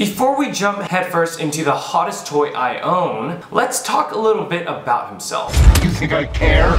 Before we jump headfirst into the hottest toy I own, let's talk a little bit about himself. You think I care?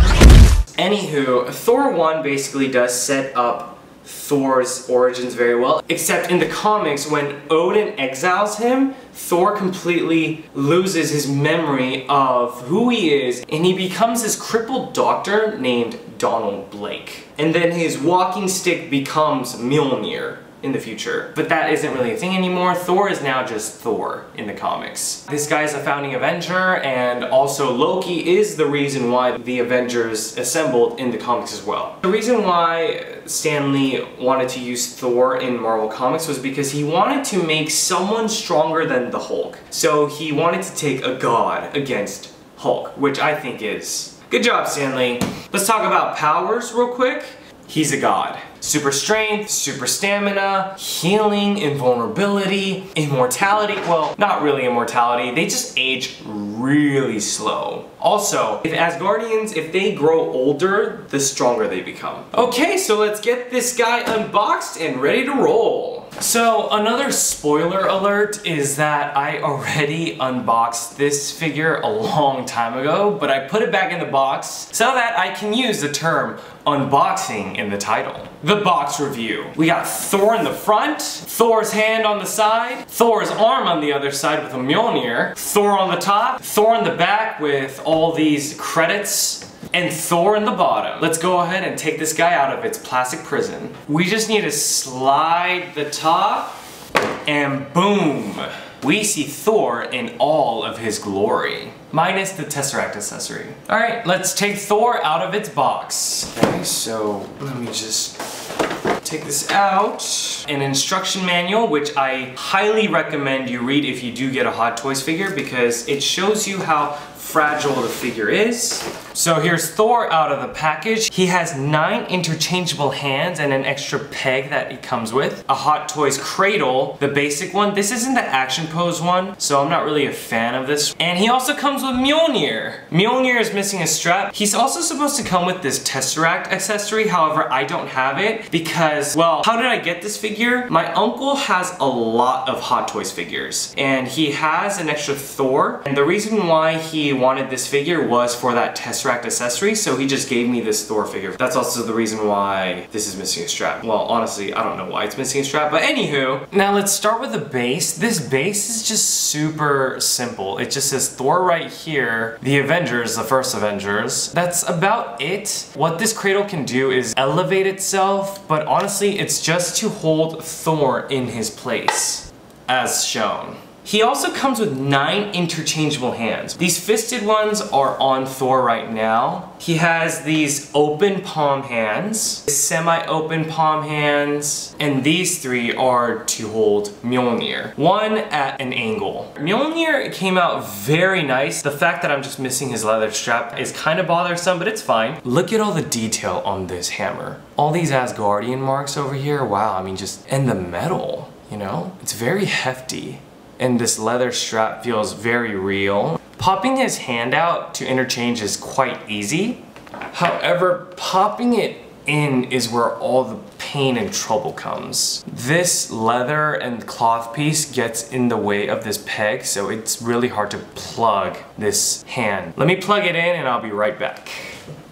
Anywho, Thor 1 basically does set up Thor's origins very well, except in the comics, when Odin exiles him, Thor completely loses his memory of who he is, and he becomes this crippled doctor named Donald Blake. And then his walking stick becomes Mjolnir in the future. But that isn't really a thing anymore. Thor is now just Thor in the comics. This guy is a founding Avenger, and also Loki is the reason why the Avengers assembled in the comics as well. The reason why Stan Lee wanted to use Thor in Marvel Comics was because he wanted to make someone stronger than the Hulk. So he wanted to take a god against Hulk, which I think is... Good job, Stan Lee. Let's talk about powers real quick. He's a god. Super strength, super stamina, healing, invulnerability, immortality. Well, not really immortality. They just age really slow. Also, if Asgardians, if they grow older, the stronger they become. Okay, so let's get this guy unboxed and ready to roll. So another spoiler alert is that I already unboxed this figure a long time ago, but I put it back in the box so that I can use the term unboxing in the title. The box review. We got Thor in the front, Thor's hand on the side, Thor's arm on the other side with a Mjolnir, Thor on the top, Thor in the back with all these credits, and Thor in the bottom. Let's go ahead and take this guy out of its plastic prison. We just need to slide the top, and boom! We see Thor in all of his glory. Minus the COSRX accessory. Alright, let's take Thor out of its box. Okay, so let me just take this out. An instruction manual, which I highly recommend you read if you do get a Hot Toys figure, because it shows you how fragile the figure is. So here's Thor out of the package. He has 9 interchangeable hands and an extra peg that it comes with. A Hot Toys cradle, the basic one. This isn't the action pose one, so I'm not really a fan of this. And he also comes with Mjolnir. Mjolnir is missing a strap. He's also supposed to come with this Tesseract accessory, however, I don't have it because, well, how did I get this figure? My uncle has a lot of Hot Toys figures, and he has an extra Thor, and the reason why he wanted this figure was for that Tesseract accessory, so he just gave me this Thor figure. That's also the reason why this is missing a strap. Well, honestly, I don't know why it's missing a strap, but anywho. Now let's start with the base. This base is just super simple. It just says Thor right here, the Avengers, the first Avengers. That's about it. What this cradle can do is elevate itself, but honestly, it's just to hold Thor in his place, as shown. He also comes with 9 interchangeable hands. These fisted ones are on Thor right now. He has these open palm hands, semi-open palm hands, and these 3 are to hold Mjolnir. One at an angle. Mjolnir came out very nice. The fact that I'm just missing his leather strap is kind of bothersome, but it's fine. Look at all the detail on this hammer. All these Asgardian marks over here, wow, I mean and the metal, you know? It's very hefty. And this leather strap feels very real. Popping his hand out to interchange is quite easy. However, popping it in is where all the pain and trouble comes. This leather and cloth piece gets in the way of this peg, so it's really hard to plug this hand. Let me plug it in and I'll be right back.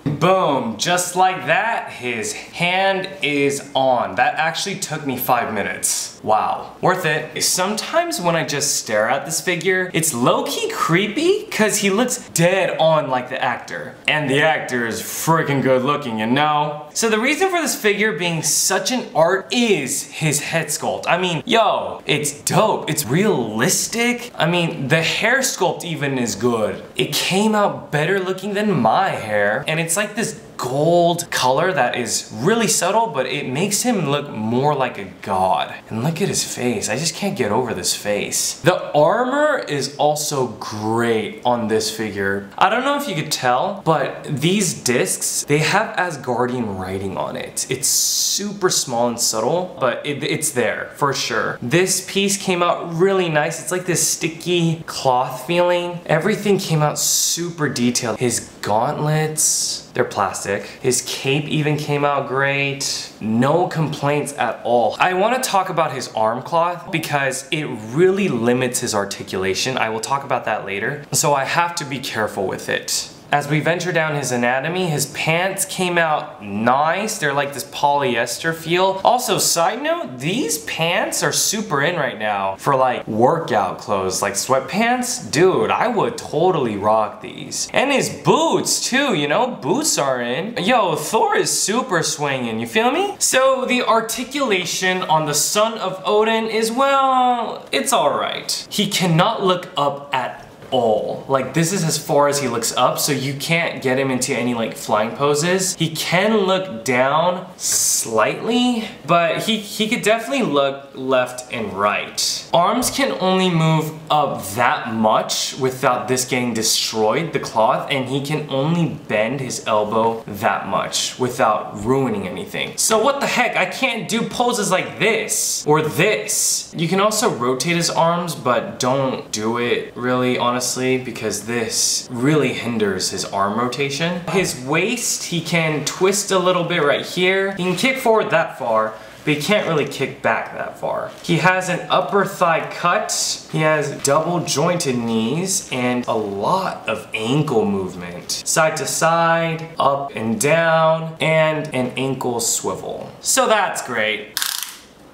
Boom, just like that, his hand is on. That actually took me 5 minutes. Wow, worth it. Sometimes when I just stare at this figure, it's low-key creepy because he looks dead on like the actor. And the actor is freaking good looking, you know? So the reason for this figure being such an art is his head sculpt. I mean, yo, it's dope. It's realistic. I mean, the hair sculpt even is good. It came out better looking than my hair, and it's like this gold color that is really subtle, but it makes him look more like a god. And look at his face. I just can't get over this face. The armor is also great on this figure. I don't know if you could tell, but these discs, they have Asgardian writing on it. It's super small and subtle, but it's there for sure. This piece came out really nice. It's like this sticky cloth feeling. Everything came out super detailed. His gauntlets, they're plastic. fantastic. His cape even came out great. No complaints at all. I want to talk about his arm cloth because it really limits his articulation. I will talk about that later. So I have to be careful with it. As we venture down his anatomy, his pants came out nice. They're like this polyester feel. Also, side note, these pants are super in right now for like workout clothes, like sweatpants. Dude, I would totally rock these. And his boots too, you know, boots are in. Yo, Thor is super swinging, you feel me? So the articulation on the son of Odin is, well, it's alright. He cannot look up at all. Like, this is as far as he looks up, so you can't get him into any like flying poses. He can look down slightly, but he could definitely look left and right. Arms can only move up that much without this getting destroyed, the cloth, and he can only bend his elbow that much without ruining anything. So what the heck, I can't do poses like this or this. You can also rotate his arms, but don't do it really, honestly, because this really hinders his arm rotation. His waist, he can twist a little bit right here. He can kick forward that far, but he can't really kick back that far. He has an upper thigh cut. He has double jointed knees and a lot of ankle movement. Side to side, up and down, and an ankle swivel. So that's great.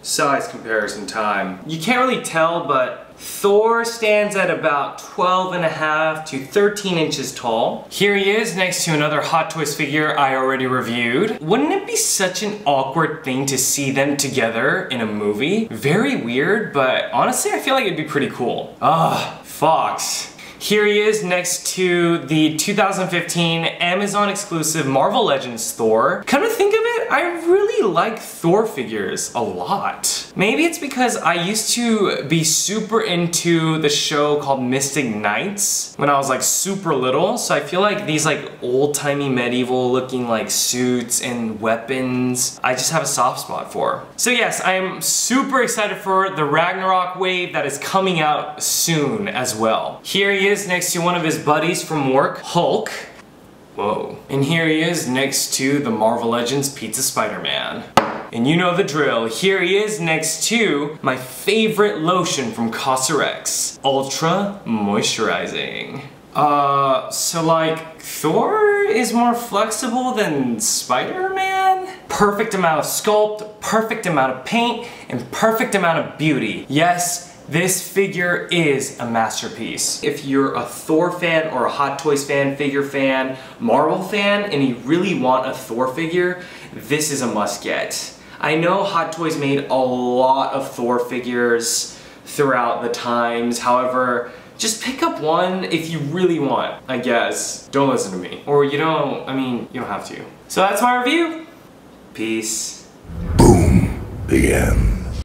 Size comparison time. You can't really tell, but Thor stands at about 12.5 to 13 inches tall. Here he is next to another Hot Toys figure I already reviewed. Wouldn't it be such an awkward thing to see them together in a movie? Very weird, but honestly I feel like it'd be pretty cool. Fox. Here he is next to the 2015 Amazon exclusive Marvel Legends Thor. Come to think of it, I really like Thor figures a lot. Maybe it's because I used to be super into the show called Mystic Knights when I was like super little, so I feel like these like old-timey medieval looking like suits and weapons, I just have a soft spot for. So yes, I am super excited for the Ragnarok wave that is coming out soon as well. Here he is next to one of his buddies from work, Hulk. Whoa. And here he is next to the Marvel Legends Pizza Spider-Man. And you know the drill. Here he is next to my favorite lotion from COSRX, Ultra Moisturizing. So like, Thor is more flexible than Spider-Man? Perfect amount of sculpt, perfect amount of paint, and perfect amount of beauty. Yes, this figure is a masterpiece. If you're a Thor fan or a Hot Toys fan, figure fan, Marvel fan, and you really want a Thor figure, this is a must get. I know Hot Toys made a lot of Thor figures throughout the times, however, just pick up one if you really want, I guess. Don't listen to me. Or you don't, I mean, you don't have to. So that's my review. Peace. Boom. The end.